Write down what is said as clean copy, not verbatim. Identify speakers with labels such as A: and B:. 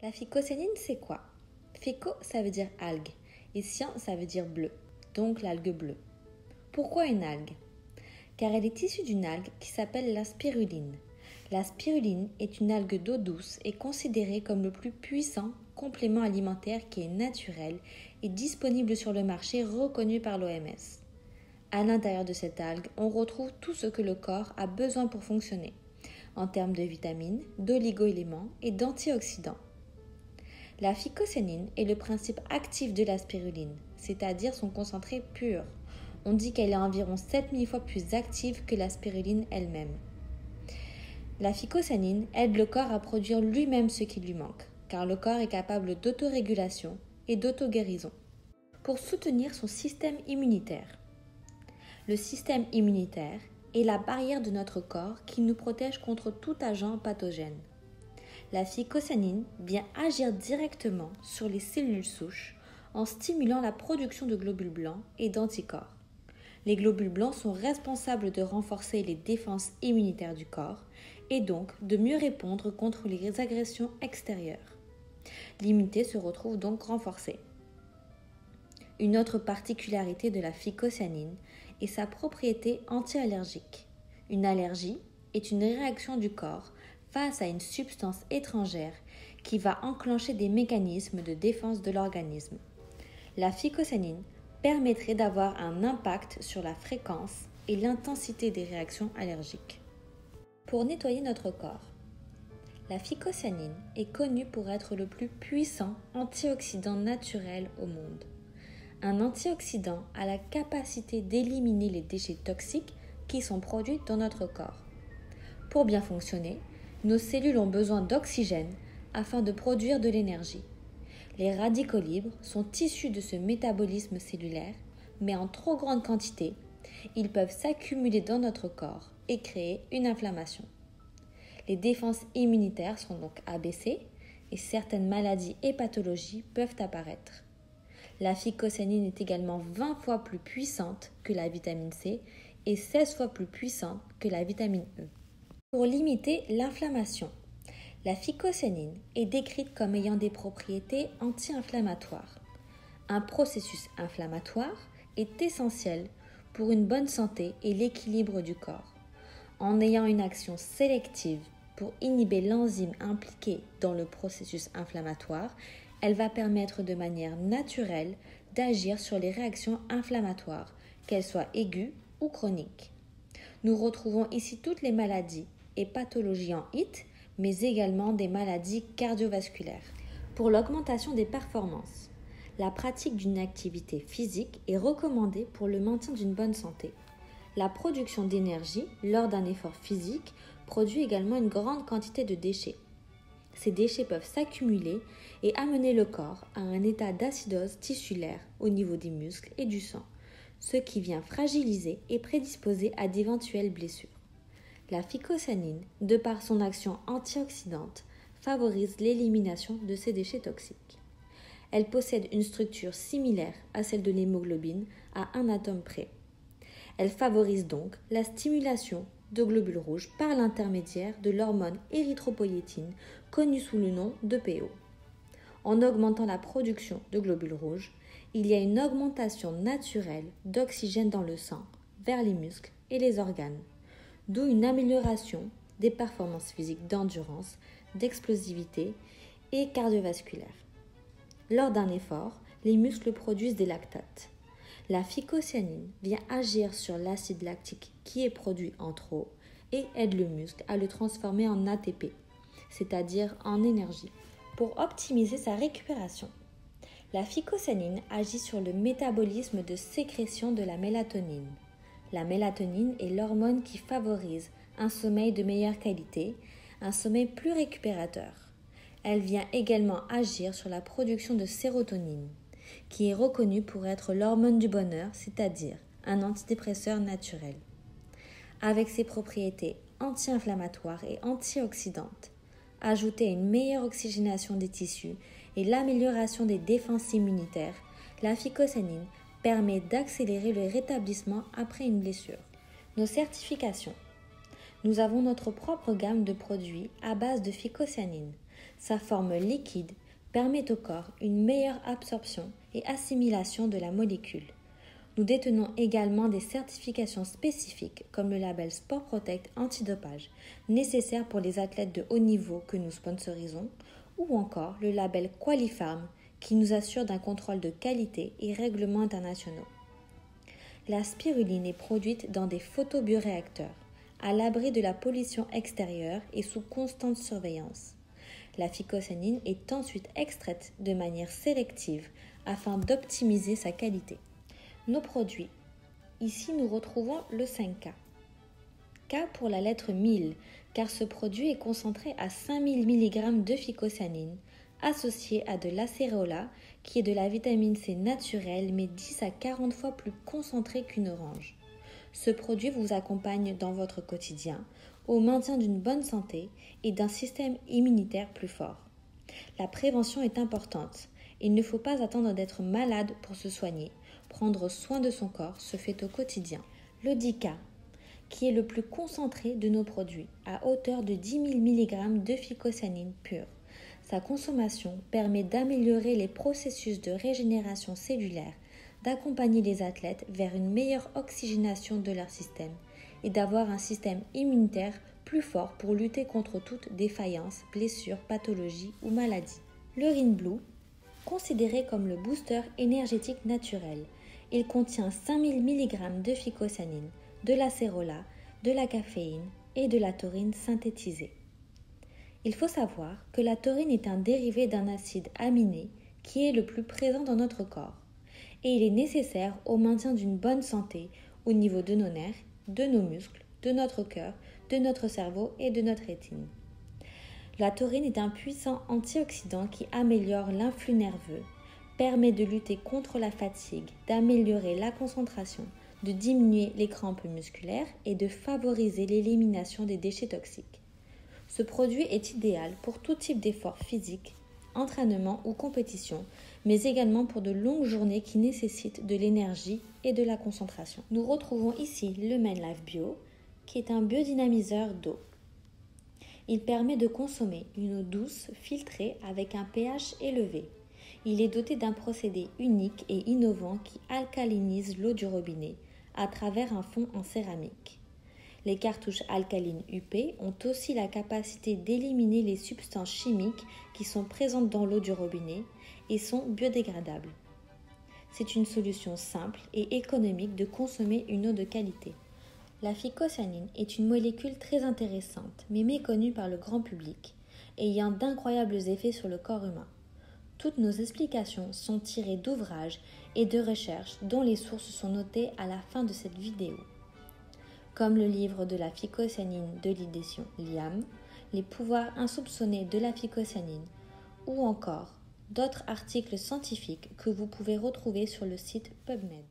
A: La phycocyanine, c'est quoi? Phyco, ça veut dire algue, et cyan, ça veut dire bleu, donc l'algue bleue. Pourquoi une algue? Car elle est issue d'une algue qui s'appelle la spiruline. La spiruline est une algue d'eau douce et considérée comme le plus puissant complément alimentaire qui est naturel et disponible sur le marché reconnu par l'OMS. À l'intérieur de cette algue, on retrouve tout ce que le corps a besoin pour fonctionner, en termes de vitamines, d'oligo-éléments et d'antioxydants. La phycocyanine est le principe actif de la spiruline, c'est-à-dire son concentré pur. On dit qu'elle est environ 7000 fois plus active que la spiruline elle-même. La phycocyanine aide le corps à produire lui-même ce qui lui manque, car le corps est capable d'autorégulation et d'auto-guérison, pour soutenir son système immunitaire. Le système immunitaire est la barrière de notre corps qui nous protège contre tout agent pathogène. La phycocyanine vient agir directement sur les cellules souches en stimulant la production de globules blancs et d'anticorps. Les globules blancs sont responsables de renforcer les défenses immunitaires du corps et donc de mieux répondre contre les agressions extérieures. L'immunité se retrouve donc renforcée. Une autre particularité de la phycocyanine est sa propriété anti-allergique. Une allergie est une réaction du corps face à une substance étrangère qui va enclencher des mécanismes de défense de l'organisme. La phycocyanine permettrait d'avoir un impact sur la fréquence et l'intensité des réactions allergiques. Pour nettoyer notre corps, la phycocyanine est connue pour être le plus puissant antioxydant naturel au monde. Un antioxydant a la capacité d'éliminer les déchets toxiques qui sont produits dans notre corps. Pour bien fonctionner, nos cellules ont besoin d'oxygène afin de produire de l'énergie. Les radicaux libres sont issus de ce métabolisme cellulaire, mais en trop grande quantité, ils peuvent s'accumuler dans notre corps et créer une inflammation. Les défenses immunitaires sont donc abaissées et certaines maladies et pathologies peuvent apparaître. La phycocyanine est également 20 fois plus puissante que la vitamine C et 16 fois plus puissante que la vitamine E. Pour limiter l'inflammation, la phycocyanine est décrite comme ayant des propriétés anti-inflammatoires. Un processus inflammatoire est essentiel pour une bonne santé et l'équilibre du corps. En ayant une action sélective pour inhiber l'enzyme impliquée dans le processus inflammatoire, elle va permettre de manière naturelle d'agir sur les réactions inflammatoires, qu'elles soient aiguës ou chroniques. Nous retrouvons ici toutes les maladies et pathologies en HIT, mais également des maladies cardiovasculaires. Pour l'augmentation des performances, la pratique d'une activité physique est recommandée pour le maintien d'une bonne santé. La production d'énergie lors d'un effort physique produit également une grande quantité de déchets. Ces déchets peuvent s'accumuler et amener le corps à un état d'acidose tissulaire au niveau des muscles et du sang, ce qui vient fragiliser et prédisposer à d'éventuelles blessures. La phycocyanine, de par son action antioxydante, favorise l'élimination de ces déchets toxiques. Elle possède une structure similaire à celle de l'hémoglobine à un atome près. Elle favorise donc la stimulation de globules rouges par l'intermédiaire de l'hormone érythropoïétine connue sous le nom de PO. En augmentant la production de globules rouges, il y a une augmentation naturelle d'oxygène dans le sang, vers les muscles et les organes, d'où une amélioration des performances physiques d'endurance, d'explosivité et cardiovasculaire. Lors d'un effort, les muscles produisent des lactates. La phycocyanine vient agir sur l'acide lactique qui est produit en trop et aide le muscle à le transformer en ATP, c'est-à-dire en énergie, pour optimiser sa récupération. La phycocyanine agit sur le métabolisme de sécrétion de la mélatonine. La mélatonine est l'hormone qui favorise un sommeil de meilleure qualité, un sommeil plus récupérateur. Elle vient également agir sur la production de sérotonine, qui est reconnue pour être l'hormone du bonheur, c'est-à-dire un antidépresseur naturel. Avec ses propriétés anti-inflammatoires et antioxydantes, ajoutées à une meilleure oxygénation des tissus et l'amélioration des défenses immunitaires, la phycocyanine permet d'accélérer le rétablissement après une blessure. Nos certifications. Nous avons notre propre gamme de produits à base de phycocyanine. Sa forme liquide permet au corps une meilleure absorption et assimilation de la molécule. Nous détenons également des certifications spécifiques comme le label Sport Protect antidopage, nécessaire pour les athlètes de haut niveau que nous sponsorisons, ou encore le label Qualifarm qui nous assure d'un contrôle de qualité et règlements internationaux. La spiruline est produite dans des photobioréacteurs, à l'abri de la pollution extérieure et sous constante surveillance. La phycocyanine est ensuite extraite de manière sélective afin d'optimiser sa qualité. Nos produits. Ici, nous retrouvons le 5K. K pour la lettre 1000, car ce produit est concentré à 5000 mg de phycocyanine, associé à de l'acérola, qui est de la vitamine C naturelle, mais 10 à 40 fois plus concentrée qu'une orange. Ce produit vous accompagne dans votre quotidien, au maintien d'une bonne santé et d'un système immunitaire plus fort. La prévention est importante. Il ne faut pas attendre d'être malade pour se soigner. Prendre soin de son corps se fait au quotidien. Le 10K, qui est le plus concentré de nos produits, à hauteur de 10 000 mg de phycocyanine pure. Sa consommation permet d'améliorer les processus de régénération cellulaire, d'accompagner les athlètes vers une meilleure oxygénation de leur système et d'avoir un système immunitaire plus fort pour lutter contre toute défaillance, blessure, pathologie ou maladie. Le Rin Blue, considéré comme le booster énergétique naturel, il contient 5000 mg de phycocyanine, de l'acérola, de la caféine et de la taurine synthétisée. Il faut savoir que la taurine est un dérivé d'un acide aminé qui est le plus présent dans notre corps et il est nécessaire au maintien d'une bonne santé au niveau de nos nerfs, de nos muscles, de notre cœur, de notre cerveau et de notre rétine. La taurine est un puissant antioxydant qui améliore l'influx nerveux, permet de lutter contre la fatigue, d'améliorer la concentration, de diminuer les crampes musculaires et de favoriser l'élimination des déchets toxiques. Ce produit est idéal pour tout type d'effort physique, entraînement ou compétition, mais également pour de longues journées qui nécessitent de l'énergie et de la concentration. Nous retrouvons ici le Main Life Bio, qui est un biodynamiseur d'eau. Il permet de consommer une eau douce filtrée avec un pH élevé. Il est doté d'un procédé unique et innovant qui alcalinise l'eau du robinet à travers un fond en céramique. Les cartouches alcalines UP ont aussi la capacité d'éliminer les substances chimiques qui sont présentes dans l'eau du robinet et sont biodégradables. C'est une solution simple et économique de consommer une eau de qualité. La phycocyanine est une molécule très intéressante mais méconnue par le grand public, ayant d'incroyables effets sur le corps humain. Toutes nos explications sont tirées d'ouvrages et de recherches dont les sources sont notées à la fin de cette vidéo, comme le livre de la phycocyanine de l'édition Liam, les pouvoirs insoupçonnés de la phycocyanine, ou encore d'autres articles scientifiques que vous pouvez retrouver sur le site PubMed.